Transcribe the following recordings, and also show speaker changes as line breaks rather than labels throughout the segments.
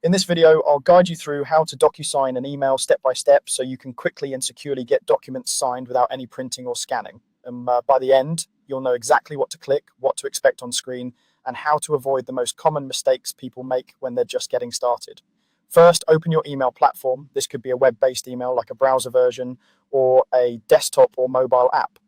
In this video, I'll guide you through how to DocuSign an email step by step so you can quickly and securely get documents signed without any printing or scanning. By the end, you'll know exactly what to click, what to expect on screen, and how to avoid the most common mistakes people make when they're just getting started. First, open your email platform. This could be a web-based email like a browser version or a desktop or mobile app.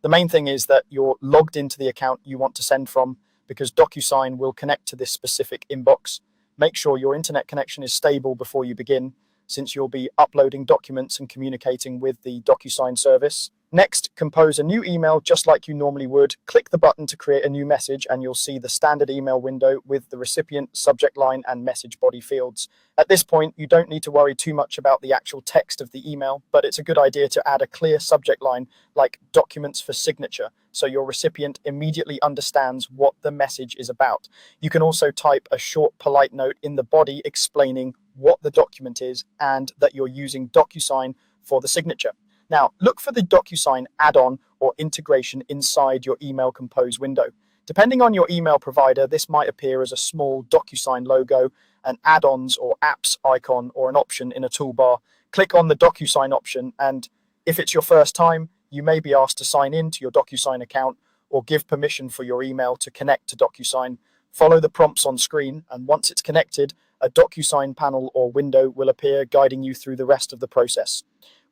The main thing is that you're logged into the account you want to send from because DocuSign will connect to this specific inbox. Make sure your internet connection is stable before you begin, since you'll be uploading documents and communicating with the DocuSign service. Next, compose a new email just like you normally would. Click the button to create a new message and you'll see the standard email window with the recipient, subject line, and message body fields. At this point, you don't need to worry too much about the actual text of the email, but it's a good idea to add a clear subject line like documents for signature, so your recipient immediately understands what the message is about. You can also type a short, polite note in the body explaining what the document is and that you're using DocuSign for the signature. Now, look for the DocuSign add-on or integration inside your email compose window. Depending on your email provider, this might appear as a small DocuSign logo, an add-ons or apps icon, or an option in a toolbar. Click on the DocuSign option, and if it's your first time, you may be asked to sign in to your DocuSign account or give permission for your email to connect to DocuSign. Follow the prompts on screen, and once it's connected, a DocuSign panel or window will appear guiding you through the rest of the process.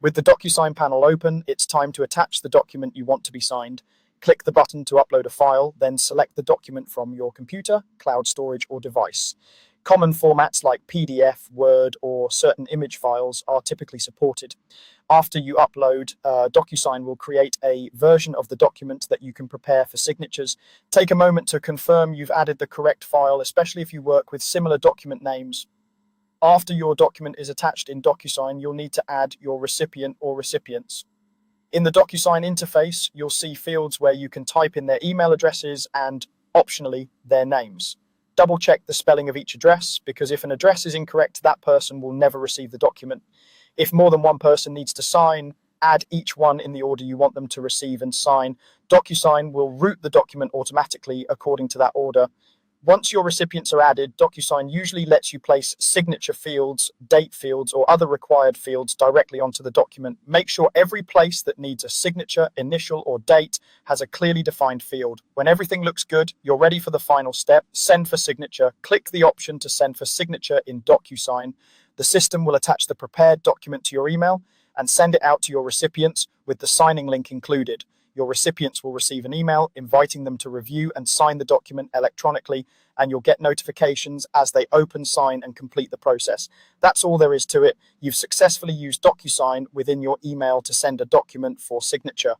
With the DocuSign panel open, it's time to attach the document you want to be signed. Click the button to upload a file, then select the document from your computer, cloud storage, or device. Common formats like PDF, Word, or certain image files are typically supported. After you upload, DocuSign will create a version of the document that you can prepare for signatures. Take a moment to confirm you've added the correct file, especially if you work with similar document names. After your document is attached in DocuSign, you'll need to add your recipient or recipients. In the DocuSign interface, you'll see fields where you can type in their email addresses and, optionally, their names. Double check the spelling of each address, because if an address is incorrect, that person will never receive the document. If more than one person needs to sign, add each one in the order you want them to receive and sign. DocuSign will route the document automatically according to that order. Once your recipients are added, DocuSign usually lets you place signature fields, date fields, or other required fields directly onto the document. Make sure every place that needs a signature, initial, or date has a clearly defined field. When everything looks good, you're ready for the final step, send for signature. Click the option to send for signature in DocuSign. The system will attach the prepared document to your email and send it out to your recipients with the signing link included. Your recipients will receive an email inviting them to review and sign the document electronically, and you'll get notifications as they open, sign, and complete the process. That's all there is to it. You've successfully used DocuSign within your email to send a document for signature.